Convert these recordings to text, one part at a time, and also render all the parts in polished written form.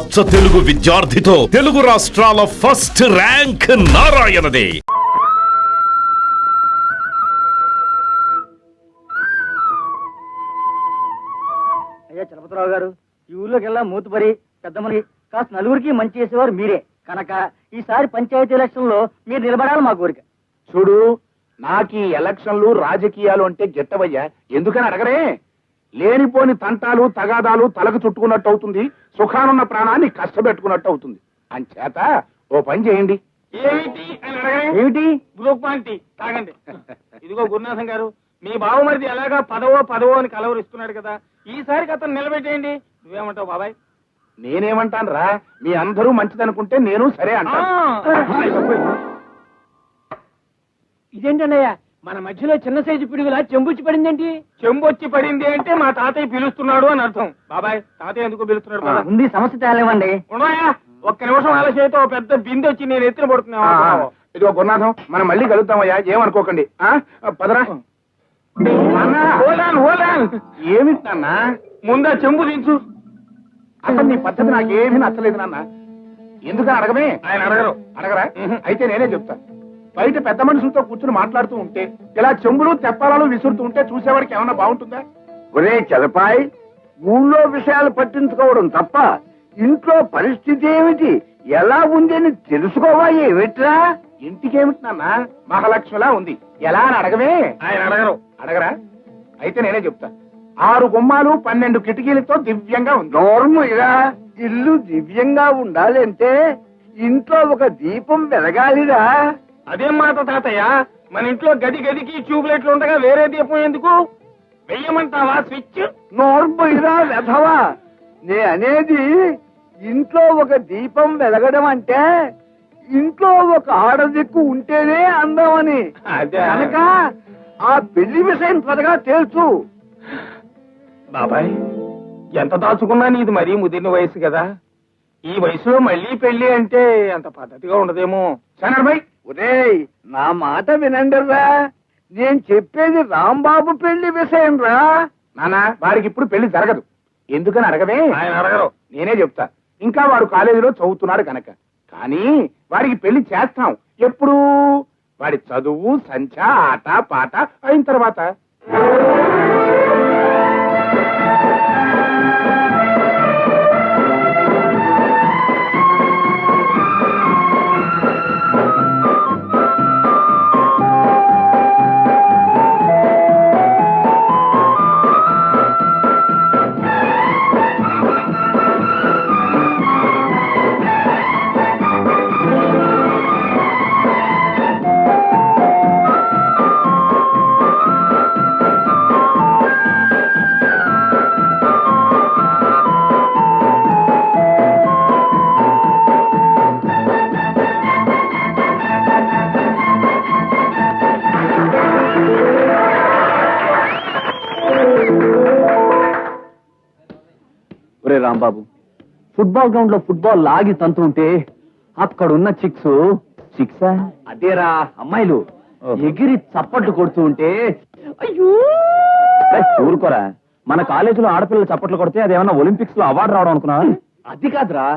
అచ్చ తెలుగు విద్యార్థితో తెలుగు రాష్ట్రాల first rank నారాయణదే. అయ్యా చలపతిరావు గారు, ఈ ఊర్లోకెల్లా మూతుపరి పెద్దమని కాస్త నలుగురికి మంచి చేసేవారు మీరే కనుక ఈసారి పంచాయతీ ఎలక్షన్ లో మీరు నిలబడాలి మా కోరిక. చూడు, నాకు ఈ ఎలక్షన్లు రాజకీయాలు అంటే గిట్టవయ్యా. ఎందుకని అడగరే? లేనిపోని తంటాలు తగాదాలు తలకు చుట్టుకున్నట్టు అవుతుంది, సుఖానున్న ప్రాణాన్ని కష్టపెట్టుకున్నట్టు అవుతుంది. అంచేత ఓ పని చేయండి. ఏమిటి అని అడగరే? ఏమిటి? గ్లూకోన్ తాగండి. ఇదిగో గురునాథం గారు, మీ బావమరిది ఎలాగా పదవో అని కలవరిస్తున్నాడు కదా, ఈసారికి అతను నిలబెట్టేయండి. నువ్వేమంటావు బాబాయ్? నేనేమంటాను రా, మీ అందరూ మంచిదనుకుంటే నేను సరే అంటాను. ఇదేంటన్నయ్యా, మన మధ్యలో చిన్న సైజు పిడుగులా చెంబొచ్చి పడిందేంటి? చెంబొచ్చి పడింది అంటే మా తాతయ్య పిలుస్తున్నాడు అని అర్థం. బాబాయ్, తాతయ్య ఎందుకు పిలుస్తున్నాడు? బాబా ఉంది, సమస్య తేలేవండి. ఉన్నాయా? ఒక్క నిమిషం ఆలస్యతో ఓ పెద్ద బిందె వచ్చి నేను ఎత్తున పడుతున్నా. ఇదిగో గురునాథం, మనం మళ్ళీ కలుద్దామయ్యా, ఏమనుకోకండి. పదరా. ఏమిటి నాన్న? ముందా చెంబు దించు. అసలు నీ పద్ధతి నాకేమీ నచ్చలేదు నాన్న. ఎందుకని అడగమే? ఆయన అడగరు. అడగరా? అయితే నేనే చెప్తా. బయట పెద్ద మనుషులతో కూర్చుని మాట్లాడుతూ ఉంటే ఇలా చెంబులు తెప్పాలను విసురుతూ ఉంటే చూసేవాడికి ఏమన్నా బాగుంటుందా? ఒరే చలపాయ్, ఊళ్ళో విషయాలు పట్టించుకోవడం తప్ప ఇంట్లో పరిస్థితి ఏమిటి, ఎలా ఉంది అని తెలుసుకోవా ఏమిట్రా? ఇంటికేమిటి నాన్న, మహాలక్ష్మిలా ఉంది, ఎలా అని అడగమే? ఆయన అడగరు. అడగరా? అయితే నేనే చెప్తా. 6 గుమ్మాలు 12 కిటికీలతో దివ్యంగా ఉంది. నోర్ముయిరా, ఇల్లు దివ్యంగా ఉండాలంటే ఇంట్లో ఒక దీపం వెలగాలిరా. అదేం మాట తాతయ్య, మన ఇంట్లో గదికి ట్యూబ్లైట్లు ఉండగా వేరే దీపం ఎందుకు? వెయ్యమంటావా స్విచ్? నోర్ముయిరా వెధవా, నే అనేది ఇంట్లో ఒక దీపం వెలగడం అంటే ఇంట్లో ఒక ఆడదిక్కు ఉంటేనే అందమని. అదే కనుక ఆ పెళ్లి విషయం త్వరగా తెలుసు. బాబాయ్, ఎంత దాచుకున్నా నీది మరీ ముదిరిన వయసు కదా, ఈ వయసులో మళ్ళీ పెళ్లి అంటే అంత పద్ధతిగా ఉండదేమో. సనర్భయ్, ఒరేయ్, నా మాట వినండిరా, నేను చెప్పేది రాంబాబు పెళ్లి విషయం రా. నాన్న, వారికి ఇప్పుడు పెళ్లి జరగదు. ఎందుకని అడగమే? ఆయన అడగరు. నేనే చెప్తా. ఇంకా వాడు కాలేజీలో చదువుతున్నాడు కనుక. కానీ వాడికి పెళ్లి చేస్తాం ఎప్పుడు? వాడి చదువు సంచా ఆట పాట అయిన తర్వాత. రాంబాబు, ఫుట్బాల్ గ్రౌండ్ లో ఫుట్బాల్ లాగి తంతుంటే అక్కడున్న చిక్సా అదేరా అమ్మాయిలు ఎగిరి చప్పట్లు కొడుతూ ఉంటే అయ్యో ఊరుకోరా. మన కాలేజీలో ఆడపిల్లలు చప్పట్లు కొడితే అదేమన్నా ఒలింపిక్స్ లో అవార్డు రావడం అనుకున్నా? అది కాదురా,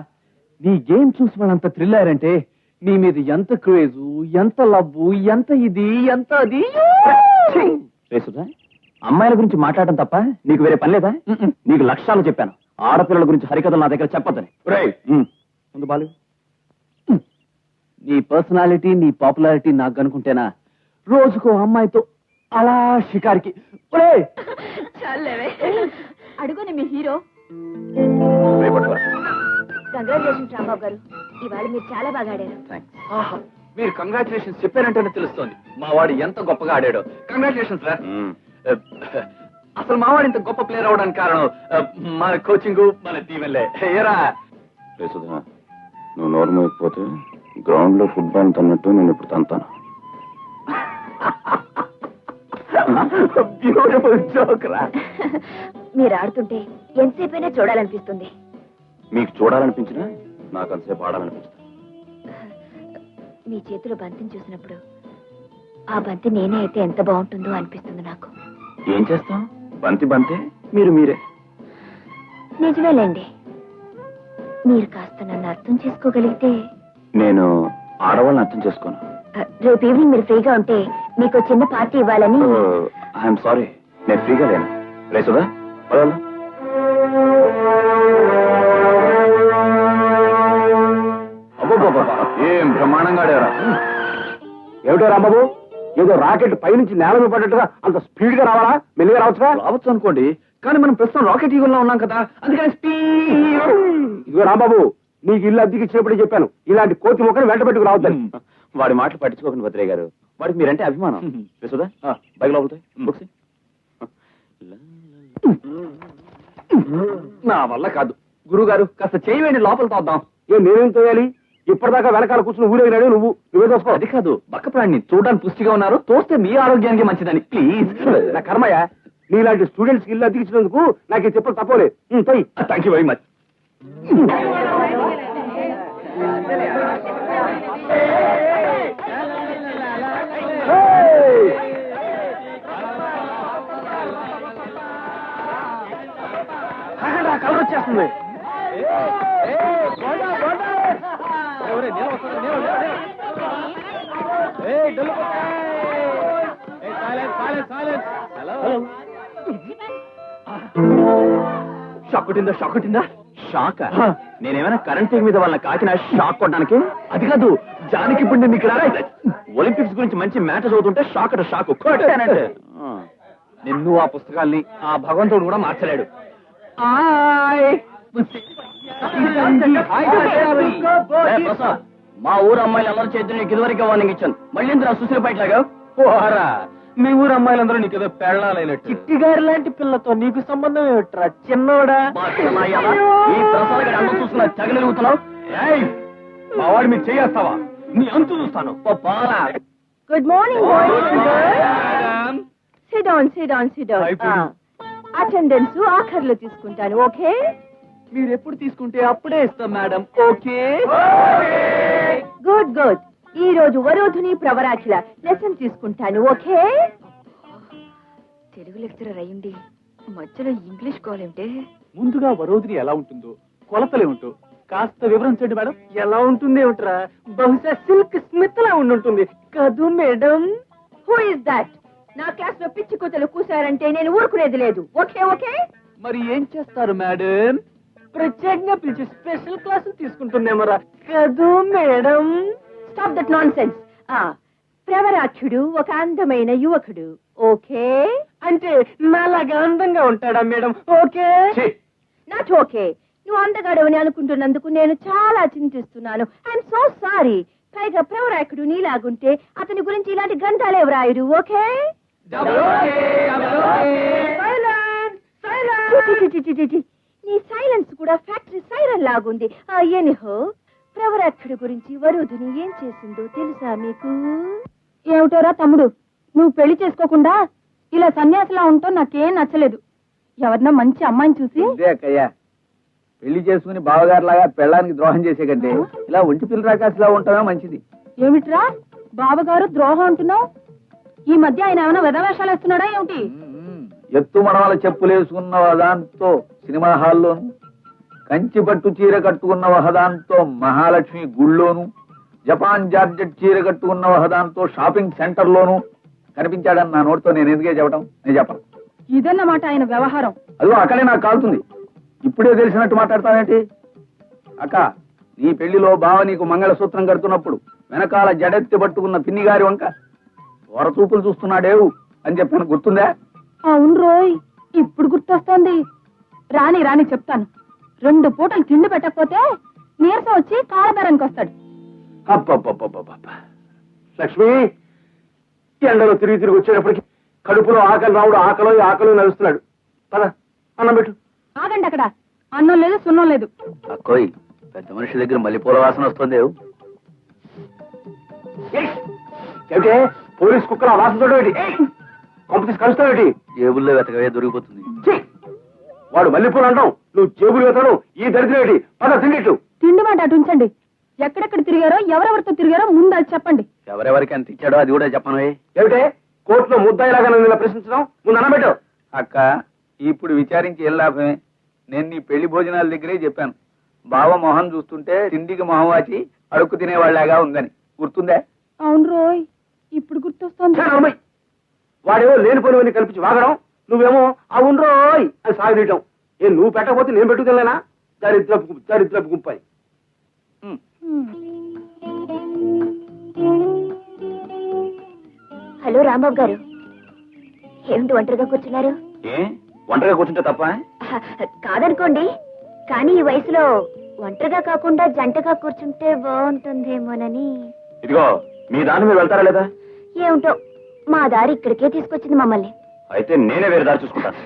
నీ గేమ్ చూసి వాళ్ళంత థ్రిల్ అయ్యారంటే నీ మీద ఎంత క్రేజు, ఎంత లవ్వు, ఎంత ఇది, ఎంత అది. అమ్మాయిల గురించి మాట్లాడటం తప్ప నీకు వేరే పని లేదా? నీకు లక్ష్యాలు చెప్పాను. ఆడపిల్లల గురించి హరికథలు నా దగ్గర చెప్పొద్దని. ముందు బాలు, నీ పర్సనాలిటీ, నీ పాపులారిటీ నాకు కనుకుంటేనా రోజుకో అమ్మాయితో అలా షికారికి. అడుగుని మీ హీరో. కంగ్రాచులేషన్స్ రాంబాబు గారు, ఇవాళ మీరు చాలా బాగా ఆడారు. మీరు కంగ్రాచులేషన్స్ చెప్పారంటేనే తెలుస్తోంది మా వాడు ఎంత గొప్పగా ఆడాడో. కంగ్రాచులేషన్స్ రా. అసలు మావాడు ఇంత గొప్ప ప్లేయర్ అవడానికి కారణం మన కోచింగ్, మన టీవెల్లే. ఏరా సుధా, నువ్వు నోరు మోయకపోతే గ్రౌండ్ లో ఫుట్బాల్ తన్నట్టు నేను ఇప్పుడు తంతాను. బ్యూటిఫుల్ జోక్ రా. మీరు ఆడుతుంటే ఎంతసేపైనా చూడాలనిపిస్తుంది. మీకు చూడాలనిపించినా నాకు అంతసేపు ఆడాలనిపిస్తుంది. మీ చేతిలో బంతిని చూసినప్పుడు ఆ బంతి నేనే అయితే ఎంత బాగుంటుందో అనిపిస్తుంది నాకు. ఏం చేస్తాం? బంతి బంతే, మీరు మీరే. నిజమేలేండి. మీరు కాస్త నన్ను అర్థం చేసుకోగలిగితే. నేను ఆడవాళ్ళని అర్థం చేసుకోను. రేపు ఈవినింగ్ మీరు ఫ్రీగా ఉంటే మీకు చిన్న పార్టీ ఇవ్వాలని. ఐఎమ్ సారీ, నేను ఫ్రీగా లేను. రేసుదా ఏం బ్రహ్మాండంగా ఆడారా. ఏమిటో రాంబాబు, ఏదో రాకెట్ పైనుంచి నేల మీద పడ్డట్టుగా అంత స్పీడ్ గా రావాలా? మెల్లిగా రావచ్చుగా? రావచ్చు అనుకోండి, కానీ మనం ప్రస్తుతం రాకెట్ యుగంలో ఉన్నాం కదా, అందుకని స్పీడ్. ఇదిగో రాంబాబు, నీకు ఇల్లు అద్దెకి ఇచ్చినప్పుడే చెప్పాను, ఇలాంటి కోతి మొక్కని వెంట పెట్టుకు రావద్దని. వాడి మాటలు పట్టించుకోకండి భద్రయ్య గారు, వాడికి మీరంటే అభిమానం. రేసుదా బైక్ లోపలితే బుక్స్. నా వల్ల కాదు గురుగారు, కాస్త చేయవేండి, లోపల తోద్దాం. నేనేం తోయాలి? ఇప్పటిదాకా వెనకాల కూర్చుని ఊరేగినాడు నువ్వే దోసుకో. అది కాదు, బక్క ప్రాణిని చూడడానికి పుష్టిగా ఉన్నారు, తోస్తే మీ ఆరోగ్యానికి మంచిదని. ప్లీజ్. నా కర్మయ్య, నీలాంటి స్టూడెంట్స్ కి ఇల్లు అద్దెకిచ్చినందుకు నాకు ఈ చెప్పలు తప్పలేదు. Thank you very much. Colour వచ్చేస్తుంది. షాక్ కొట్టిందా? షాక్? నేనేమైనా కరెంట్ తీగ మీద వాళ్ళ కాకిన షాక్ కొట్టడానికి? అది కాదు, జానికి ఇప్పుడు నేను ఇక్కడ ఒలింపిక్స్ గురించి మంచి మ్యాచ్ చదువుతుంటే షాక్ అంటే షాక్. నిన్ను ఆ పుస్తకాల్ని ఆ భగవంతుడు కూడా మార్చలేడు. ప్రసాద్, మా ఊరు అమ్మాయిలు అందరూ చేతులు నీకు ఇదివరకే వార్నింగ్ ఇచ్చాను, మళ్ళీ ఇందులో సుశీల పైట్లాగా. పోరా, మీ ఊరు అమ్మాయిలందరూ నీకు ఏదో పెళ్ళాలైనట్టు. చిట్టి గారి లాంటి పిల్లతో నీకు సంబంధం ఏమిట్రా చిన్నోడా? ఈ ప్రసాద్ గారి అందరూ చూస్తున్నా తెగలుగుతున్నావు. మా వాడు మీరు చేస్తావా? నీ అంతు చూస్తాను. Good morning boys. Sit down, sit down, sit down. Attendance ఆఖర్లో తీసుకుంటాను, ఓకే? మీరు ఎప్పుడు తీసుకుంటే అప్పుడే ఇస్తాం మేడం. ఓకే. Good good. ఈ రోజు వరోధుని ప్రవరాఖిల లెసన్ తీసుకుంటాను, ఓకే? తెలుగు లెక్చరర్ అయ్యింది మధ్యలో ఇంగ్లీష్ కాలేంటే. ముందుగా వరోధిని ఎలా ఉంటుందో కొలతలే ఉంటూ కాస్త వివరించండి మేడం. ఎలా ఉంటుంది ఏమిట్రా? బహుశా సిల్క్ స్మిత్ లా ఉండుంటుంది కదూ మేడం. Who is that? నా క్లాస్ లో పిచ్చి కూతలు కూసారంటే నేను ఊరుకునేది లేదు, ఓకే? ఓకే. మరి ఏం చేస్తారు మేడం? ప్రత్యేకంగా పిలిచి స్పెషల్ క్లాసులు తీసుకుంటుందేమరా కదూ madam? Stop that nonsense. ప్రవరాక్షుడు ఒక అందమైన యువకుడు, ఓకే? అంటే నాలాగా అందంగా ఉంటాడా మేడం? ఓకే. Not okay. నువ్వు అందగాడవని అనుకుంటున్నందుకు నేను చాలా చింతిస్తున్నాను. I'm so sorry. పైగా ప్రవరాకుడు నీలాగుంటే అతని గురించి ఇలాంటి గ్రంథాలే వ్రాయుడు, ఓకే? నీ సైలెన్స్ కూడా ఫ్యాక్టరీ సైరన్ లాగుంది. ఎనిహో, ప్రవరాక్షుడు గురించి వరుధుని ఏం చేసిందో తెలుసా మీకు? ఏమిటోరా తమ్ముడు, నువ్వు పెళ్లి చేసుకోకుండా ఇలా సన్యాసిలా ఉంటో నాకేం నచ్చలేదు. ఎవరన్నా మంచి అమ్మాయిని చూసి. అక్కయ్యా, పెళ్లి చేసుకుని బావగారులాగా పెళ్ళానికి ద్రోహం చేసే కంటే ఇలా ఒంటి పిల్ల రాకాసిలా ఉంటామే మంచిది. ఏమిట్రా బావగారు ద్రోహం అంటున్నావు? ఈ మధ్య ఆయన ఏమైనా వెధవేషాలు వేస్తున్నాడా ఏమిటి? ఎత్తు మనవాళ్ళ చెప్పులేసుకున్న వదాంతో సినిమా హాల్లోను, కంచి పట్టు చీర కట్టుకున్న వహదాంతో మహాలక్ష్మి గుళ్ళోను, జపాన్ జార్జెట్ చీర కట్టుకున్న వహదాంతో షాపింగ్ సెంటర్ లోను కనిపించాడని నా నోటితో నేను ఎందుకే చెప్పడం? నేను చెప్పను. ఇదన్నమాట ఆయన వ్యవహారం. అదిగో అక్కడే నాకు కాలుతుంది. ఇప్పుడే తెలిసినట్టు మాట్లాడతావేంటి? అక్క, నీ పెళ్లిలో బావ నీకు మంగళసూత్రం కడుతున్నప్పుడు వెనకాల జడెత్తి పట్టుకున్న పిన్ని గారి వంక వరచూపులు చూస్తున్నాడేవు అని చెప్పాను, గుర్తుందా? అవును రోయ్, ఇప్పుడు గుర్తొస్తోంది. రాని రాని చెప్తాను. 2 పూటలు తిండి పెట్టకపోతే నీరసం వచ్చి కాలబేరానికి వస్తాడు. అబ్బబ్బబ్బబ్బబ్బ. లక్ష్మి, ఎండలో తిరిగి వచ్చేటప్పటికి కడుపులో ఆకలి రావుడు ఆకలో నడుస్తున్నాడు. పద, అన్నం పెట్టు. ఆగండి అక్కడ. అన్నం లేదు, సున్నం లేదు. అక్కోయ్, పెద్ద మనిషి దగ్గర మల్లెపూల వాసన వస్తుంది. ఏమిటే పోలీస్ కుక్కల వాసన చూడేటి? పంపిణీ కలుస్తావేటి? జేబుల్లో వెతకవే దొరికిపోతుంది. వాడు మల్లెపూలు అంటాం, నువ్వు జేబులు వెతడం ఈ దరిద్రేటి. పద తిండిట్టు. తిండి మాట అటు ఉంచండి. ఎక్కడెక్కడ తిరిగారో ఎవరెవరితో తిరిగారో ముందు అది చెప్పండి. ఎవరెవరికి ఎంత ఇచ్చాడో అది కూడా చెప్పను. ఏమిటే కోర్టులో ముద్దాయిలాగా నన్ను ఇలా ప్రశ్నించడం? ముందు అన్నబెట్టు. అక్క, ఇప్పుడు విచారించి ఏం లాభమే? నేను నీ పెళ్లి భోజనాల దగ్గరే చెప్పాను. బావ మొహం చూస్తుంటే తిండికి మొహం వాచి అడుక్కు తినేవాళ్ళగా ఉందని గుర్తుందా? అవును రోయ్, ఇప్పుడు గుర్తొస్తుంది. వాడేవో లేనిపోయినవన్నీ కల్పించి వాగడం, నువ్వేమో అవును రోయ్ అని సాగదీయటం. నువ్వు పెట్టకపోతే నేను పెట్టుకెళ్ళానా? దరిద్రపు గుంపాయి. హలో రాంబాబు గారు, ఏమిటి ఒంటరిగా కూర్చున్నారు? ఒంటరిగా కూర్చుంటే తప్ప? కాదనుకోండి, కానీ ఈ వయసులో ఒంటరిగా కాకుండా జంటగా కూర్చుంటే బాగుంటుందేమోనని. ఇదిగో మీ దాన్ని మీరు వెళ్తారా లేదా? ఏమిటో మా దారి ఇక్కడికే తీసుకొచ్చింది మమ్మల్ని. అయితే నేనే వేరే దారి చూసుకుంటాను.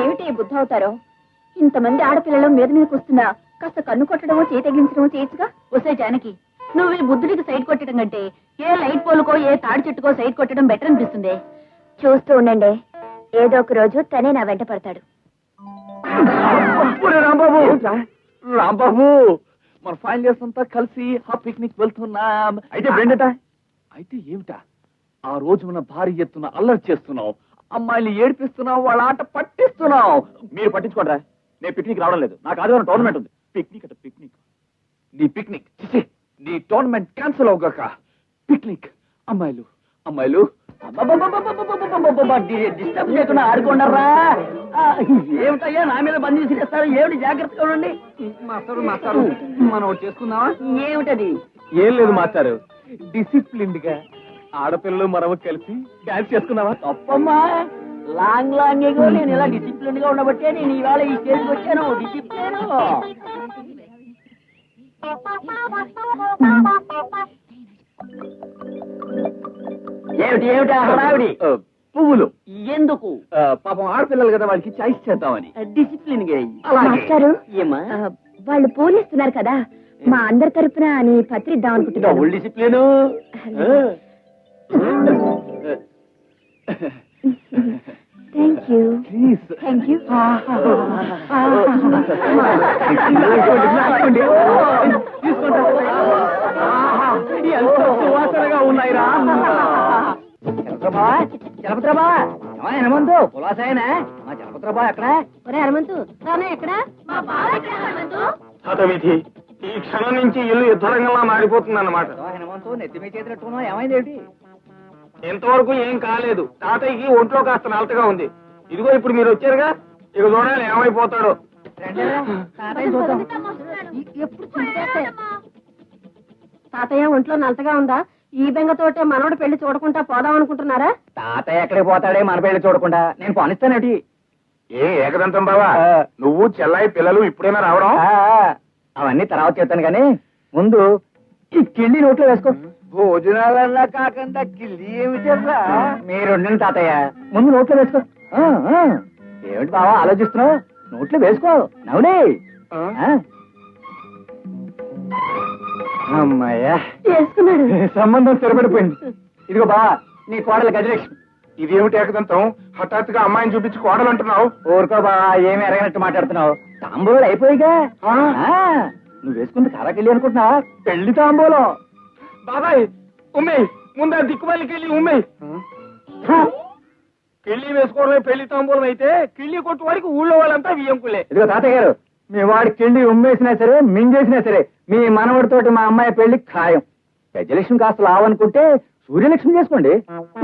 ఏమిటి బుద్ధి అవుతారో? ఇంతమంది ఆడపిల్లలు మీద మీదకి వస్తున్నా కాస్త కన్ను కొట్టడమో చేయి తగిలించడమో చేయొచ్చుగా. వస్తే జానకి, నువ్వు ఈ బుద్ధుడికి సైడ్ కొట్టడం కంటే ఏ లైట్ పోలుకో ఏ తాడి చెట్టుకో సైడ్ కొట్టడం బెటర్ అనిపిస్తుంది. చూస్తూ ఉండండి, ఏదో ఒక రోజు తనే నా వెంట పడతాడు. రాంబాబు, మన ఫైనల్ ఇయర్స్ అంతా కలిసి ఆ పిక్నిక్ వెళ్తున్నాం. అయితే ఫ్రెండ్ అయితే ఏమిటా? ఆ రోజు మన భారీ ఎత్తున అల్లరి చేస్తున్నాం, అమ్మాయిని ఏడిపిస్తున్నాం, వాళ్ళ ఆట పట్టిస్తున్నాం. మీరు పట్టించుకోండి, నేను పిక్నిక్ రావడం లేదు. నాకు ఆదివారం టోర్నమెంట్ ఉంది. పిక్నిక్ అంటే పిక్నిక్, నీ పిక్నిక్ చిచి, నీ టోర్నమెంట్ క్యాన్సిల్ అవగాక. పిక్నిక్ అమ్మాయిలు అమ్మాయిలు డిస్టర్బ్ చేయకుండా ఆడుకోండరా. ఏమిటయ్యా నా మీద బందీ చేస్తారు? ఏమిటి? జాగ్రత్తగా ఉండండి. మాస్టారు మనం ఒకటి చేసుకుందామా? ఏమిటది? ఏం లేదు మాస్టారు, డిసిప్లిన్డ్ గా ఆడపిల్లలు మనము కలిసి డాన్స్ చేసుకున్నావా? తప్పమ్మా, లాంగ్ లాంగ్ ఏగో నేను ఇలా డిసిప్లిన్ గా ఉండబట్టే నేను ఇవాళ ఈ స్టేజ్కి వచ్చాను. డిసిప్లిన్ ఏమిటి ఏమిటా హడావిడి? పువ్వులు ఎందుకు? పాపం ఆడపిల్లలు కదా, వాళ్ళకి చాయిస్ చేద్దామని. డిసిప్లిన్ గా. మాస్టారు, ఏమా వాళ్ళు పూలిస్తున్నారు కదా, మా అందరి తరపున నీ పత్రి ఇద్దాం అనుకుంటున్నాను. Discipline. Thank you. Thank you. సువాసనగా ఉన్నాయిరా. చలపత్రబా హనుమంతు పులాసాయనా? మా చలపత్రబా ఎక్కడ? హనుమంతు ఎక్కడ? హతవిధి, ఈ క్షణం నుంచి ఇల్లు యుద్ధరంగంలా మారిపోతుంది అన్నమాట. హనుమంతు నెత్తి మీద చేతున్నట్టున్నావు, ఏమైంది ఏంటి? ఇంతవరకు ఏం కాలేదు. తాతయ్యకి ఒంట్లో కాస్త నలతగా ఉంది. ఇదిగో ఇప్పుడు మీరు వచ్చారుగా, ఇక చూడాలి ఏమైపోతాడో. తాతయ్య ఒంట్లో నలతగా ఉందా? ఈ బెంగతోటే మనోడు పెళ్లి చూడకుండా పోదాం అనుకుంటున్నారా? తాతయ్య ఎక్కడికి పోతాడే మన పెళ్లి చూడకుండా? నేను పోనిస్తానేటి. ఏకదంతం బావా, నువ్వు చెల్లాయి పిల్లలు ఇప్పుడైనా రావడం? అవన్నీ తర్వాత చెప్తాను కానీ ముందు ఈ కిళ్ళి నోట్లో వేసుకో. భోజనాలన్నా కాకుండా కిల్లి ఏమి చెప్పా? మీరు తాతయ్య, ముందు నోట్లో వేసుకో. ఏమిటి బావా ఆలోచిస్తున్నావు? నోట్లో వేసుకో. నవ్వులే. అమ్మాయ్యా, చేసుకున్నాడు. సంబంధం స్థిరపడిపోయింది. ఇదిగో బావా, నీ కోడలు గజలక్ష్మి. ఇదేమిటి ఏకదంతం, హఠాత్తుగా అమ్మాయిని చూపించి కోడలంటున్నావు? ఊరుకో బావా, ఏమి ఎరగనట్టు మాట్లాడుతున్నావు. తాంబూలాలు అయిపోయిగా. నువ్వు వేసుకుంది కారాకెళ్ళి అనుకుంటున్నా, పెళ్లి తాంబూలం. బాబాయ్ ఉమ్మేయ్, ముందు ఆ దిక్కుమాలికి వెళ్ళి ఉమ్మేయ్. కిళ్ళి వేసుకోవడమే పెళ్లి తాంబూలం అయితే కిళ్ళి కొట్టు వాడికి ఊళ్ళో వాళ్ళంతా వియ్యంకులే. ఇదిగో తాతయ్య గారు, మీ వాడి కిళ్ళి ఉమ్మేసినా సరే మింగేసినా సరే మీ మనవడితోటి మా అమ్మాయి పెళ్లి ఖాయం. గజలక్ష్మి కాస్త లావనుకుంటే సూర్యలక్ష్మి చేసుకోండి.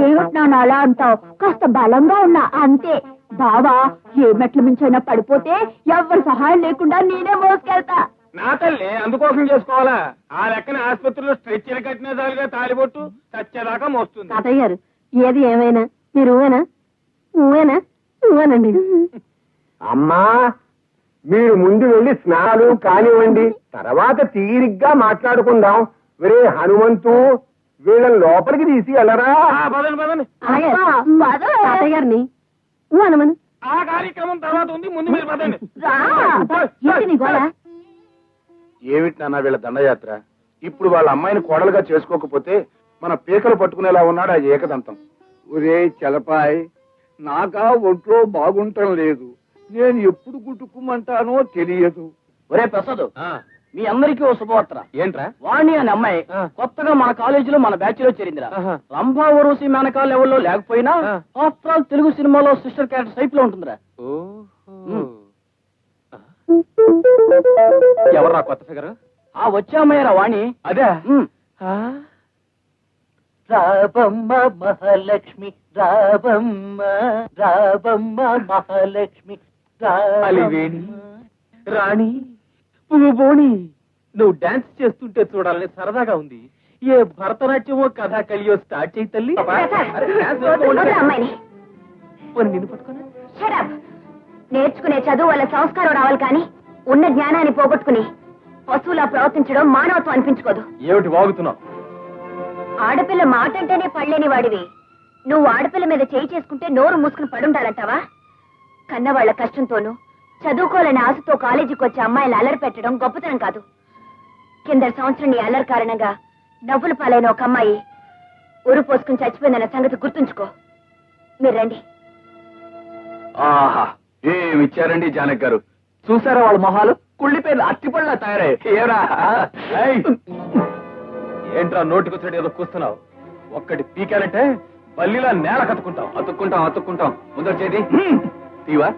ఏమిటి అలా అంటావు? కాస్త బలంగా ఉన్నా అంతే. బావా ఏ మెట్ల మించైనా పడిపోతే ఎవ్వరి సహాయం లేకుండా నేనే మోసుకెళ్తా. నా తల్లి అందుకోసం చేసుకోవాలా? ఆ లెక్కన ఆసుపత్రిలో స్ట్రెచ్చర్ కట్టిన చాలుగా తాలిబొట్టు చచ్చేదాకా మోస్తుంది. తాతయ్య గారు, ఏది ఏమైనా మీరు ఊవేనండి. అమ్మా, మీరు ముందు వెళ్ళి స్నానాలు కానివ్వండి, తర్వాత తీరిగ్గా మాట్లాడుకుందాం. వేరే హనుమంతు, వీళ్ళని లోపలికి తీసి వెళ్ళరా. పదండి పదండి, తాతయ్య గారిని అనమను. ఆ కార్యక్రమం తర్వాత ఉంది, ముందు మీరు పదండి. ఏమిటి నాన్న వీళ్ళ దండయాత్ర? ఇప్పుడు వాళ్ళ అమ్మాయిని కోడలుగా చేసుకోకపోతే మన పీకలు పట్టుకునేలా ఉన్నాడు ఆ ఏకదంతం. ఒరే చలపాయ్, నాకా ఒంట్లో బాగుంటం లేదు. నేను ఎప్పుడు గుట్టుకుమంటానో తెలియదు. ఒరే ప్రసాద్, మీ అందరికీ ఓ శుభవార్త. ఏంట్రా? వాణి అనే అమ్మాయి కొత్తగా మన కాలేజీలో మన బ్యాచ్ లో చేరిందిరా. రంభా ఊరుసి మేనకా లెవెల్లో లేకపోయినా ఆఫ్టర్ ఆల్ తెలుగు సినిమాలో సిస్టర్ క్యారెక్టర్ టైప్ లో ఉంటుందిరా. ఎవర్రా కొత్త ఫిగర్? వచ్చామయ్యారా వాణి. అదే రాబమ్మ మహాలక్ష్మి, రాబమ్మ రాబమ్మ మహాలక్ష్మి, అలివేణి రాణి పువ్వు బోణి. నువ్వు డాన్స్ చేస్తుంటే చూడాలని సరదాగా ఉంది. ఏ భరతనాట్యమో కథాకళియో స్టార్ట్ చేయి తల్లి. నిన్ను పట్టుకున్నా నేర్చుకునే చదువు వల్ల సంస్కారం రావాలి కానీ ఉన్న జ్ఞానాన్ని పోగొట్టుకుని పశువులా ప్రవర్తించడం మానవత్వం అనిపించుకోదు. ఏమిటి వాగుతున్నావు? ఆడపిల్ల మాట అంటేనే పడలేని వాడివి నువ్వు ఆడపిల్ల మీద చేయి చేసుకుంటే నోరు మూసుకుని పడుండాలంటావా? కన్నవాళ్ల కష్టంతోనూ చదువుకోవాలని ఆశతో కాలేజీకి వచ్చే అమ్మాయిలు అల్లరి పెట్టడం గొప్పతనం కాదు. కింద సంవత్సరం నీ అల్లరి కారణంగా నవ్వుల పాలైన ఒక అమ్మాయి ఊరు పోసుకుని చచ్చిపోయిందన్న సంగతి గుర్తుంచుకో. మీరు రండి. ఆహా ఏమి ఇచ్చారండి జానక్ గారు. చూసారా వాళ్ళ మొహాలు కుళ్ళిపోయిన అట్టిపళ్ళ తయారయ్యేరా. ఏంట్రా నోటికొచ్చాడు ఏదో కూస్తున్నావు? ఒక్కటి పీకానంటే బల్లిలా నేల కత్తుకుంటాం. అతుక్కుంటాం ముందర చేది తీవా.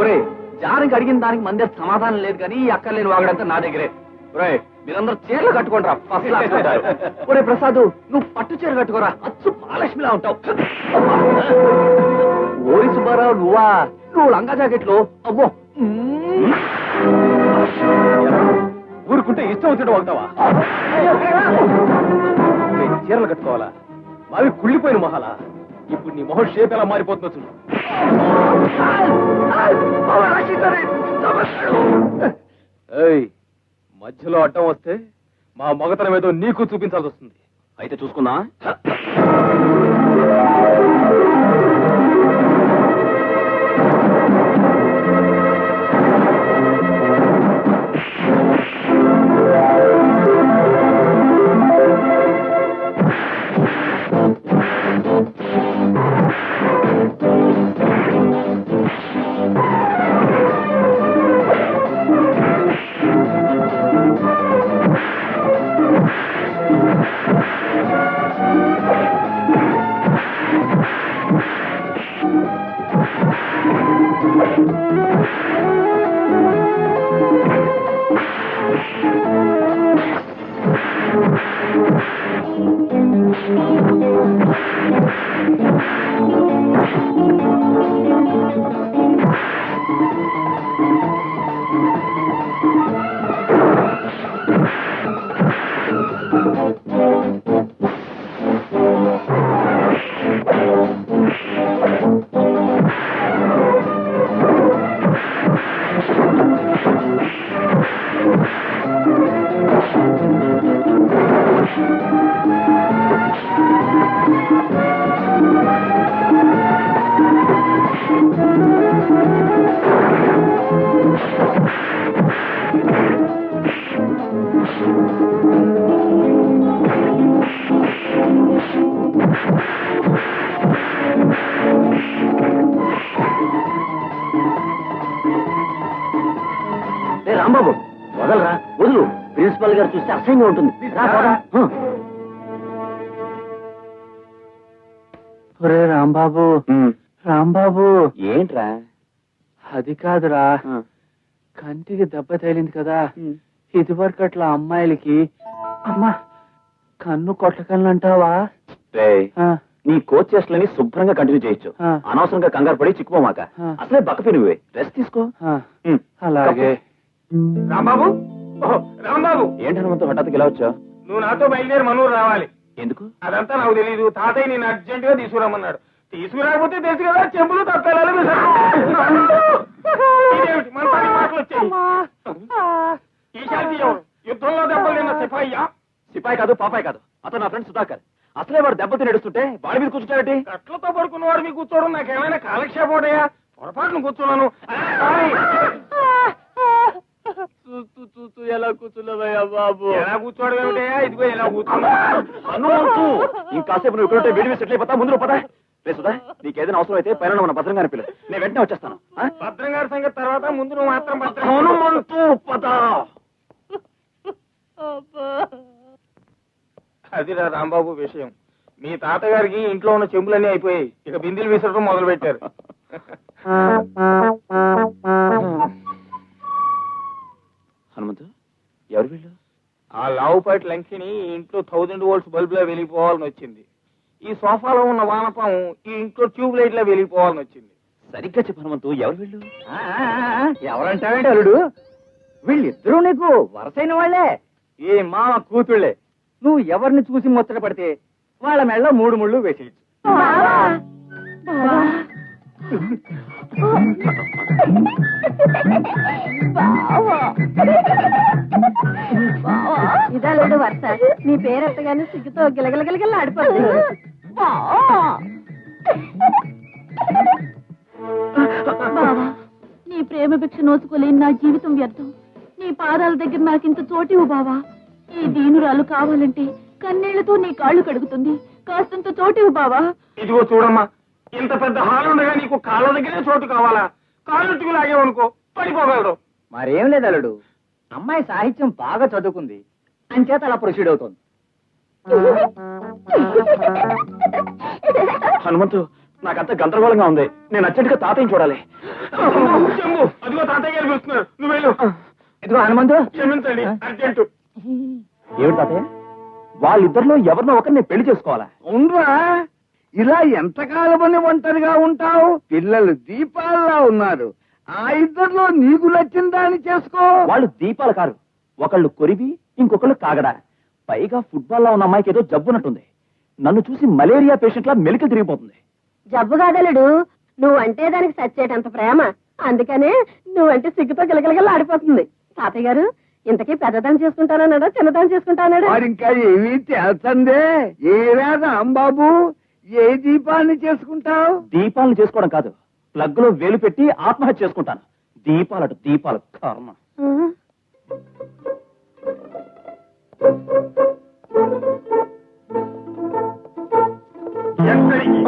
ఒరే జానకి అడిగిన దానికి మందే సమాధానం లేదు కానీ ఈ అక్కర్లేని వాగడంతా నా దగ్గరే. ఒరే మీరందరూ చీరలు కట్టుకోండిరా. ఒరే ప్రసాద్ నువ్వు పట్టు చీర కట్టుకోరా, అచ్చు మహాలక్ష్మిలా ఉంటావు. ఓరి సుబ్బారావు నువ్వు లంగా జాకెట్లో అమ్మో ఊరుకుంటే ఇష్టం వచ్చినట్టు వాగుతావా? చీరలు కట్టుకోవాలా? అవి కుళ్ళిపోయిన మొహాలా? ఇప్పుడు నీ మొహం షేప్ ఎలా మారిపోతుందో చూడు. మధ్యలో అడ్డం వస్తే మా మగతనం ఏదో నీకు చూపించాల్సి వస్తుంది. అయితే చూసుకుందా? రాంబాబు వదలరా, వదులు. ప్రిన్సిపల్ గారు చూస్తే అసహ్యంగా ఉంటుంది. రాంబాబు ఏంట్రా? అది కాదురా, కంటికి దెబ్బ తగిలింది కదా. ఇదివరకు అట్లా అమ్మాయిలకి అమ్మా కన్ను కొట్టకన్నంటావా? నీ కోచ్ చేష్టలని శుభ్రంగా కంటిన్యూ చేయొచ్చు. అనవసరంగా కంగారు పడి చిక్కుపోమాక. అసలే బక్కపి నువ్వే రెస్ట్ తీసుకో. అలాగే. రాంబాబు రాంబాబు ఏంటి హనుమంతు హఠాత్తుగా ఇలా వచ్చావు? నువ్వు నాతో బయలుదేరి మనూరు రావాలి. ఎందుకు? అదంతా నాకు తెలీదు. తాతయ్య నేను అర్జెంట్ గా తీసుకురామన్నాడు. తీసుకురాకపోతే తెలుసు కదా చెంపులు తప్పేలాలు మన పని మాటలు వచ్చాయి. ఈసారి యుద్ధంలో దెబ్బలు తిన్న సిపాయ్యా? సిపాయి కాదు, పాపాయి కాదు, అతను నా ఫ్రెండ్ సుధాకర్. అసలే వాడు దెబ్బ తినేడుస్తుంటే వాడి మీద కూర్చుంటాడేంటి? కట్లతో పడుకున్నవాడు మీకు కూర్చోవడం నాకేమైనా కాలక్షేపం ఉంటాయా? పొరపాటును కూర్చున్నాను. చూస్తూ చూస్తూ ఎలా కూర్చున్నావయ్యా బాబు? ఎలా కూర్చోవడం ఏమిటయా? ఇదిగో ఎలా కూర్చున్నా. ఇంకాసేపు నువ్వు ఇక్కడుంటే వేడి సెటిల్ అయిపోతా. ముందు పదా. రే సుధా, నీకేదైనా అవసరం అయితే పైన మన భద్రంగా పిల్ల, నేను వెంటనే వచ్చేస్తాను. భద్రం గారి సంగతి తర్వాత, ముందు నువ్వు మాత్రం హనుమంతు పదా. అదిరా రాంబాబు విషయం. మీ తాతగారికి ఇంట్లో ఉన్న చెంబులన్నీ అయిపోయాయి. ఇక బిందెలు విసరడం మొదలు పెట్టారు. హనుమంతు ఎవరు వీళ్ళు? ఆ లావుపాటి లంకిని ఈ ఇంట్లో 1000 వోల్ట్స్ బల్బులా వెలిగిపోవాలని వచ్చింది. ఈ సోఫాలో ఉన్న వానపాము ఈ ఇంట్లో ట్యూబ్ లైట్ లా వెలిగిపోవాలని వచ్చింది. సరిగ్గా చెప్పు హనుమంతు, ఎవరు వీళ్ళు? ఎవరంటావేంటి అల్లుడు? వీళ్ళిద్దరూ నీకు వరసైన వాళ్లే, ఏ మామ కూతుళ్లే. నువ్వు ఎవరిని చూసి ముచ్చట పడితే వాళ్ళ మెళ్ళ 3 ముళ్ళు వేసేయచ్చు. ఇదా లేడు వరుస, నీ పేరెత్తగానే సిగ్గుతో గిలగిలగిలగిల ఆడిపోతుంది. బావా, నీ ప్రేమ భిక్ష నోచుకోలేని నా జీవితం వ్యర్థం. నీ పాదాల దగ్గర నాకింత చోటివు బావా. ఈ దీనురాలు కావాలంటే కన్నీళ్లతో నీ కాళ్ళు కడుగుతుంది. కాస్తంత చోటివు బావా. ఇదిగో చూడమ్మా, ఇంత పెద్ద హాల్ ఉండగా నీకు కాళ్ళ దగ్గరే చోటు కావాలా? కాళ్ళుట్టుకు లాగేవనుకో పడిపోగలరు. మరేం లేదు అల్లుడు, అమ్మాయి సాహిత్యం బాగా చదువుకుంది, అంచేత అలా ప్రొసీడ్ అవుతోంది. హనుమంతు, నాకంతా గందరగోళంగా ఉంది. నేను అర్జెంటుగా తాతయ్యని చూడాలి. చెంబు, అదిగో తాతయ్య గారు పిలుస్తున్నారు, నువ్వు వెళ్ళు. ఇదిగో హనుమంతు. క్షమించండి, అర్జెంటు. ఏమిటి తాతయ్య? వాళ్ళిద్దరిలో ఎవరినో ఒకరిని పెళ్లి చేసుకోవాలా? ఉండరా, ఇలా ఎంతకాలమని ఒంటరిగా ఉంటావు? పిల్లలు దీపాల్లా ఉన్నారు. ఆ ఇద్దరిలో నీకు నచ్చిన దాన్ని చేసుకో. వాళ్ళు దీపాలు కారు, ఒకళ్ళు కొరివి, ఇంకొకళ్ళు కాగడా. పైగా ఫుట్బాల్ లో ఉన్న అమ్మాయికి ఏదో జబ్బునట్టుంది. నన్ను చూసి మలేరియా పేషెంట్ లా మెలికలు తిరిగిపోతుంది. జబ్బు కాదలుడు, నువ్వంటే దానికి సచ్చేటంత ప్రేమ. అందుకనే నువ్వంటే సిగ్గుతో గిలగిలగిల ఆడిపోతుంది. తాతయ్య గారు, ఇంతకీ పెద్దదాన్ని చేసుకుంటానన్నాడా చిన్నదాన్ని చేసుకుంటానన్నాడా? మరి ఇంకా ఏమీ తేల్చందే. ఏరా రాంబాబు, ఏ దీపాన్ని చేసుకుంటావు? దీపాలను చేసుకోవడం కాదు, ప్లగ్ లో వేలు పెట్టి ఆత్మహత్య చేసుకుంటాను. దీపాలట దీపాలు, కర్మ. ఎక్కడికి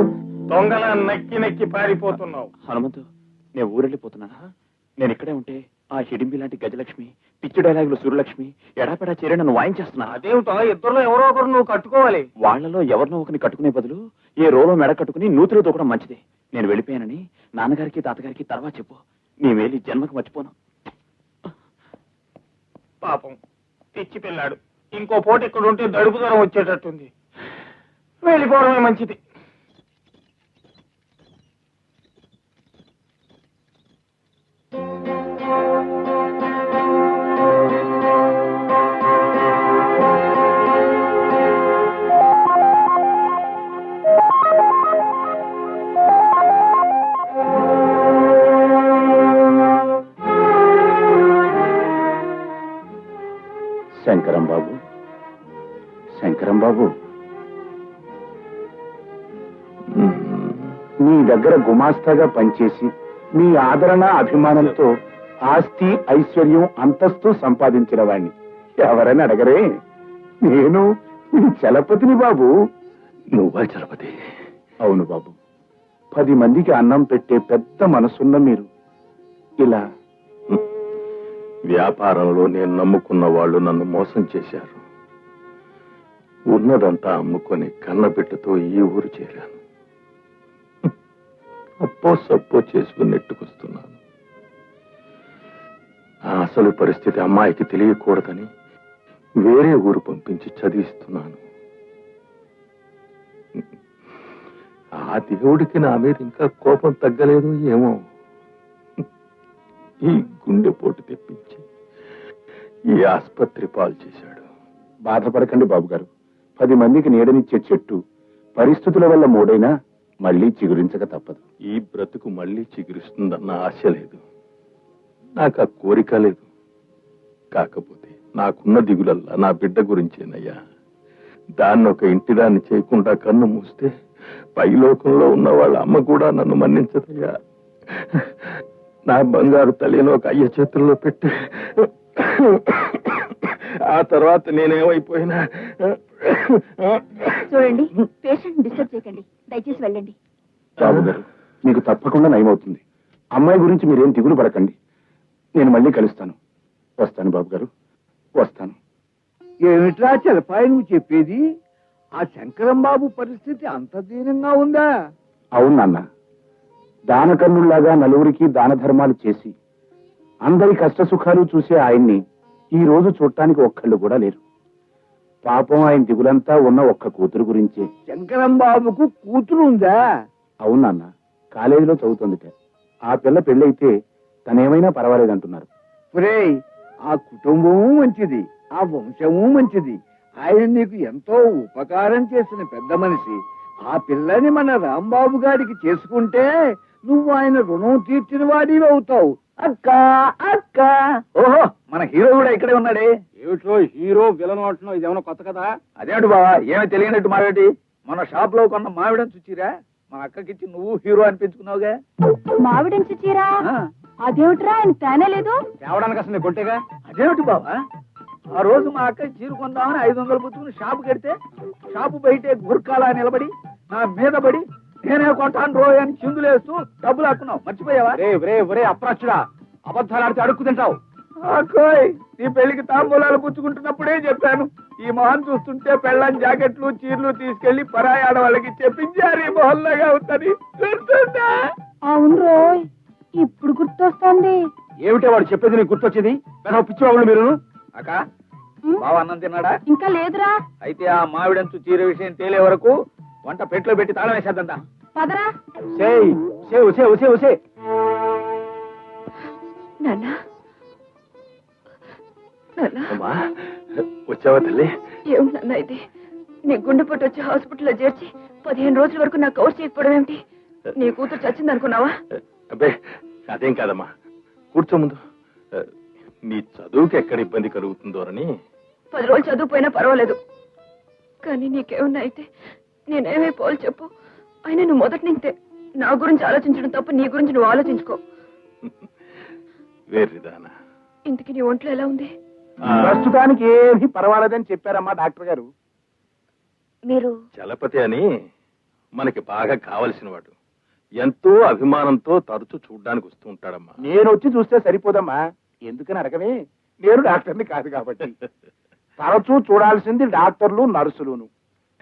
దొంగలా నక్కి నక్కి పారిపోతున్నావు? హనుమంతు, నేను ఊరెళ్ళిపోతున్నానా? నేను ఇక్కడే ఉంటే ఆ హిడింబి లాంటి గజలక్ష్మి, పిచ్చి డైలాగులు సూర్యలక్ష్మి ఎడాపెడా చేరి నన్ను వాయించేస్తున్నా. అదేమిటో, ఇద్దరులో ఎవరో ఒకరు నువ్వు కట్టుకోవాలి. వాళ్లలో ఎవరినో ఒకరిని కట్టుకునే బదులు ఏ రోలో మెడ కట్టుకుని నూతిలో దూకడం మంచిది. నేను వెళ్ళిపోయానని నాన్నగారికి తాతగారికి తర్వాత చెప్పు. నీ వేలి జన్మకు మర్చిపోను. పాపం పిచ్చి పిల్లాడు, ఇంకో పూట ఇక్కడ ఉంటే దడుపు దూరం వచ్చేటట్టుంది. వెళ్ళిపోవడమే మంచిది. శంకరం బాబు, శంకరం బాబు, నీ దగ్గర గుమాస్తాగా పనిచేసి నీ ఆదరణ అభిమానంతో ఆస్తి ఐశ్వర్యం అంతస్తు సంపాదించిన వాణ్ణి ఎవరని అడగరే? నేను నీ చలపతిని బాబు. నువ్వా చలపతి? అవును బాబు, 10 మందికి అన్నం పెట్టే పెద్ద మనసున్న మీరు ఇలా వ్యాపారంలో నేను నమ్ముకున్న వాళ్ళు నన్ను మోసం చేశారు. ఉన్నదంతా అమ్ముకొని కన్నబిడ్డతో ఈ ఊరు చేరాను. అప్పో సప్పో చేసుకుని నెట్టుకొస్తున్నాను. ఆ అసలు పరిస్థితి అమ్మాయికి తెలియకూడదని వేరే ఊరు పంపించి చదివిస్తున్నాను. ఆ దేవుడికి నా మీద ఇంకా కోపం తగ్గలేదు ఏమో. ఈ గుండెపోటు తెప్పించి ఈ ఆసుపత్రి పాలు చేశాడు. బాధపడకండి బాబు గారు. 10 మందికి నీడనిచ్చే చెట్టు పరిస్థితుల వల్ల మూడైనా మళ్ళీ చిగురించక తప్పదు. ఈ బ్రతుకు మళ్ళీ చిగురిస్తుందన్న ఆశ లేదు, నాకు ఆ కోరిక లేదు. కాకపోతే నాకున్న దిగులల్లా నా బిడ్డ గురించేనయ్యా. దాన్ని ఒక ఇంటిదాన్ని చేయకుండా కన్ను మూస్తే పైలోకంలో ఉన్న వాళ్ళ అమ్మ కూడా నన్ను మన్నించదయ్యా. నా బంగారు తల్లిని ఒక అయ్య చేతుల్లో పెట్టి ఆ తర్వాత నేనేమైపోయినా. చూడండి, పేషెంట్ డిస్టర్బ్ చేయకండి, దయచేసి వెళ్ళండి. బాబు గారు, మీకు తప్పకుండా నయమవుతుంది. అమ్మాయి గురించి మీరేం దిగులు పడకండి. నేను మళ్ళీ కలుస్తాను. వస్తాను బాబు గారు, వస్తాను. ఏమిట్రా చలపాయి నువ్వు చెప్పేది? ఆ శంకరం బాబు పరిస్థితి అంత దీనంగా ఉందా? అవును నాన్న, దానకన్నుల్లాగా నలుగురికి దాన ధర్మాలు చేసి అందరి కష్ట సుఖాలు చూసే ఆయన్ని ఈ రోజు చూడటానికి ఒక్కళ్ళు కూడా లేరు. పాపం ఆయన దిగులంతా ఉన్న ఒక్క కూతురు గురించే. శంకరం బాబుకు కూతురు ఉందా? అవునన్న, కాలేజీలో చదువుతుందిట. ఆ పిల్ల పెళ్ళైతే తనేమైనా పర్వాలేదంటున్నారు. ఒరేయ్, ఆ కుటుంబము మంచిది, ఆ వంశము మంచిది. ఆయన నీకు ఎంతో ఉపకారం చేసిన పెద్ద మనిషి. ఆ పిల్లని మన రాంబాబు గారికి చేసుకుంటే నువ్వు ఆయన రుణం తీర్చిన వాడివి అవుతావు. అక్క అక్క, ఓహో మన హీరో కూడా ఇక్కడే ఉన్నాడే. ఏమిటో హీరో విలన్ అంటున్నావు, ఇదేమన్నా కొత్త కదా? అదేమిటి బావా, ఏమీ తెలియనట్టు మావేటి? మన షాప్ లో కొన్న మావిడని చూచిరా, మన అక్కకిచ్చి నువ్వు హీరో అనిపించుకున్నావుగా. మావిడించి చీరా అదేమిట్రా, ఆయన తేనే లేదు. తేవడానికి అసలు నీ కొట్టేగా. అదేమిటి బావా, ఆ రోజు మా అక్క చీర కొందామని 500 పుచ్చుకుని షాపు కడితే షాపు బయటే గుర్కాలా నిలబడి నా మీద పడి నేనే కొంటాను రోయ్ అని చిందులేస్తూ డబ్బులు హక్కున్నావు, మర్చిపోయావా? ఒరే అప్రాచుడా, అబద్ధాలు ఆడితే అడుక్కు తింటావు. అక్కోయ్, నీ పెళ్లికి తాంబూలాలు పుచ్చుకుంటున్నప్పుడే చెప్పాను, ఈ మొహం చూస్తుంటే పెళ్ళని జాకెట్లు చీరలు తీసుకెళ్లి పరాయి ఆడవాళ్ళకి చెప్పించారు, ఈ మొహల్లాగా అవుతుంది. గుర్తుందా? అవును రోయ్, ఇప్పుడు గుర్తొస్తోంది. ఏమిటే వాడు చెప్పేది నీకు గుర్తొచ్చేది? పిచ్చి వాళ్ళు మీరు. అక్క, బావ అన్నం తిన్నాడా? ఇంకా లేదురా. అయితే ఆ మావిడంచు చీర విషయం తేలే వరకు వంట పెట్లో పెట్టి తాళం వేసేద్దా. పదరా. వచ్చావా తల్లి? ఏమన్నా ఇది, నీ గుండెపోటు వచ్చి హాస్పిటల్లో చేర్చి 15 రోజుల వరకు నాకు కవర్ చేయకపోవడం ఏమిటి? నీ కూతురు చచ్చింది అనుకున్నావా? అబ్బే అదేం కాదమ్మా, కూర్చో ముందు. నీ చదువుకి ఎక్కడ ఇబ్బంది కలుగుతుందోనని. 10 రోజులు చదువుపోయినా పర్వాలేదు, కానీ నీకేమన్నా అయితే నేనేమైపోవాలి చెప్పు. అయినా నువ్వు మొదటి నుంచే నా గురించి ఆలోచించడం తప్ప నీ గురించి నువ్వు ఆలోచించుకో. వేర్రిదానా, ఇంతకీ నీ ఒంట్లో ఎలా ఉంది? ప్రస్తుతానికి ఏమీ పర్వాలేదని చెప్పారమ్మా డాక్టర్ గారు. మీరు చలపతి అని మనకి బాగా కావలసిన వాడు, ఎంతో అభిమానంతో తరచూ చూడ్డానికి వస్తూ ఉంటాడమ్మా. నేను వచ్చి చూస్తే సరిపోదమ్మా, ఎందుకని అడగవే, నేను డాక్టర్ని కాదు కాబట్టి. తరచూ చూడాల్సింది డాక్టర్లు నర్సులును.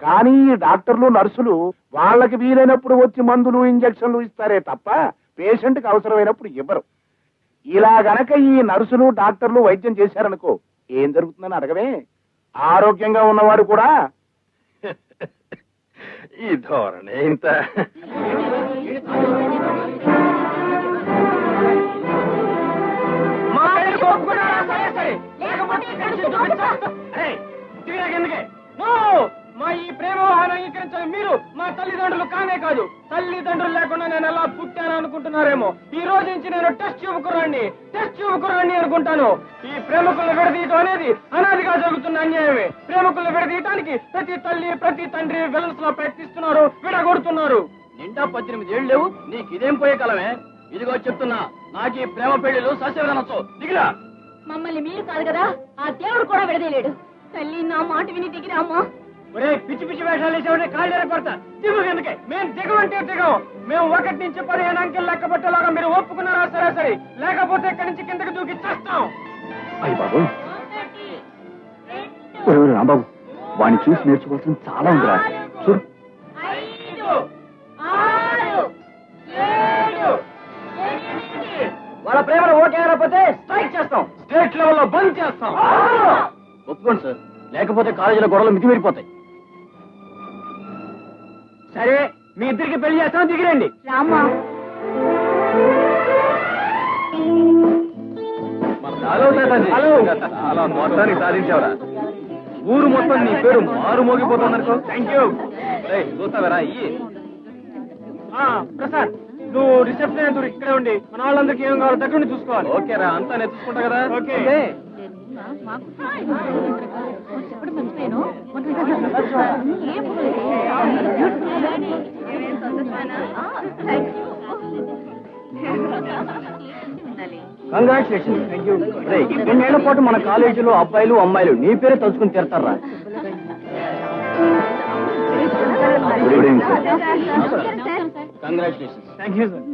కానీ ఈ డాక్టర్లు నర్సులు వాళ్ళకి వీలైనప్పుడు వచ్చి మందులు ఇంజక్షన్లు ఇస్తారే తప్ప పేషెంట్కి అవసరమైనప్పుడు ఇవ్వరు. ఇలా గనక ఈ నర్సులు డాక్టర్లు వైద్యం చేశారనుకో ఏం జరుగుతుందని అడగవే, ఆరోగ్యంగా ఉన్నవాడు కూడా. ఈ ధోరణి ఇంత. మా ఈ ప్రేమ వ్యవహారం అంగీకరించాలి మీరు. మా తల్లిదండ్రులు కానే కాదు, తల్లిదండ్రులు లేకుండా నేను ఎలా పుట్టాను అనుకుంటున్నారేమో. ఈ రోజు నుంచి నేను టెస్ట్ ట్యూబ్ కుర్రాన్ని అనుకుంటాను. ఈ ప్రేమకులను విడదీయటం అనేది అనాదిగా జరుగుతున్న అన్యాయమే. ప్రేమకులను విడదీయటానికి ప్రతి తల్లి ప్రతి తండ్రి విలన్స్ లో ప్రయత్నిస్తున్నారు, విడగొడుతున్నారు. నిండా 18 ఏళ్ళు లేవు, నీకు ఇదేం పోయే కాలమే. ఇదిగో చెప్తున్నా, నాకు ఈ ప్రేమ పెళ్లిలు సస్యవదనొచ్చు. దిగిరా. మమ్మల్ని మీరు కాదు కదా, ఆ దేవుడు కూడా విడదీయలేడు. తల్లి నా మాట విని దిగిరా అమ్మా. ఒరే పిచ్చి పిచ్చి వేషాలు వేసేవాడే కాళ్ళు కొడతా. దిగు ఎందుకే? మేము దిగమంటే దిగం. మేము 1 నుంచి 15 అంకెలు లెక్క పట్టేలాగా మీరు ఒప్పుకున్నారా? సరే, లేకపోతే ఇక్కడి నుంచి కిందకి దూకి చేస్తాం. అయ్య బాబు, రాంబాబు, వాడిని చూసి నేర్చుకోవాల్సింది చాలా ఉందిరా. చూడు, 5, 6, 7, 8. వాళ్ళ ప్రేమలో ఓకే రాకపోతే స్ట్రైక్ చేస్తాం, స్టేట్ లెవెల్లో బంద్ చేస్తాం. ఒప్పుకోండి సార్, లేకపోతే కాలేజీలో గొడవలు మితిమీరిపోతాయి. సరే, మీ ఇద్దరికి పెళ్లి చేస్తాం, దిగిరండి. రామ్మా. అలా మొత్తానికి సాధించావురా. ఊరు మొత్తం నీ పేరు మారు మోగిపోతుందనుకో. Thank you. చూస్తావరా ప్రసాద్, నువ్వు రిసెప్షన్ ఎదురు ఇక్కడే ఉండి మన వాళ్ళందరికీ ఏం కావాలో దగ్గర నుండి చూసుకోవాలి. ఓకేరా, అంతా నేను చూసుకుంటా కదా. ఓకే. చెప్పడం మర్చిపోయాను. కంగ్రాచులేషన్. 2 ఏళ్ల పాటు మన కాలేజీలో అబ్బాయిలు అమ్మాయిలు నీ పేరే తలుచుకుని తీరతారా. కంగ్రాచులేషన్. Thank you sir.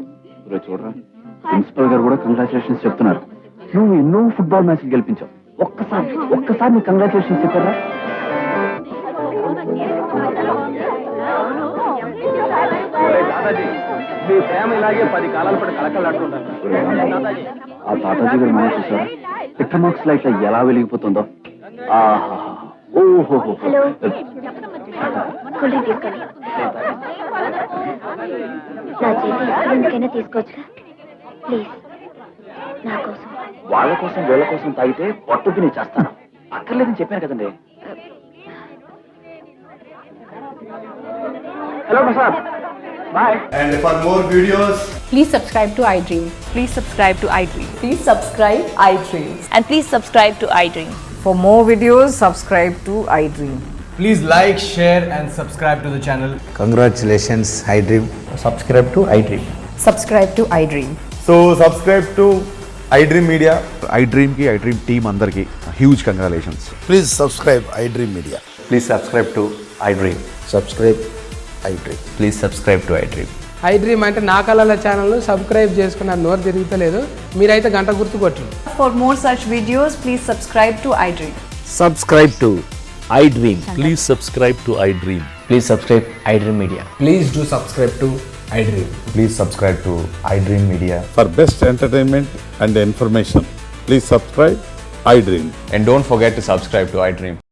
చూడరా, ప్రిన్సిపల్ గారు కూడా కంగ్రాచులేషన్స్ చెప్తున్నారు. నువ్వు ఎన్నో ఫుట్బాల్ మ్యాచ్లు గెలిపించావు. ఒక్కసారి నీ కంగ్రాచులేషన్స్ చెప్పారా? దాదాజీ, మీ ప్రేమ ఇలాగే 10 కాలాల పాటు కలకలాడుతుంటారు. ఆ తాతాజీ గారు మనం చూసారా, పిట్టమాక్స్ లైట్ ఎలా వెలిగిపోతుందో. ఆహా, ఓహో. హలో కూల్ డ్రింక్ తీసుకోండి. నా చేతి ఎందుకైనా తీసుకోవచ్చుగా ప్లీజ్, నా కోసం. వాళ్ళ కోసం వీళ్ళ కోసం తాగితే పట్టుకి నేను చేస్తాను. అక్కర్లేదని చెప్పాను కదండి. Hello Prasad, bye. And for more videos, Please subscribe to iDream. Please subscribe to iDream. Please subscribe iDream. And please subscribe to iDream. For more videos, subscribe to iDream. please like, share, and subscribe to the channel. Congratulations, iDream. Subscribe to iDream. Subscribe to iDream. So subscribe to iDream Media. iDream ki iDream team andarki huge congratulations. Please subscribe iDream media. Please subscribe to iDream. Subscribe iDream. Please subscribe to iDream. iDream అంటే నా కళల channel subscribe చేసుకున్న నోరు తిరుగుతలేదు. మీరైతే గంట గుర్తు కొట్టండి. For more such videos, please subscribe to iDream. Subscribe to iDream. Please subscribe to iDream. Please subscribe iDream media. Please do subscribe to iDream. Please subscribe to iDream Media. For best entertainment and information, please subscribe iDream. And don't forget to subscribe to iDream.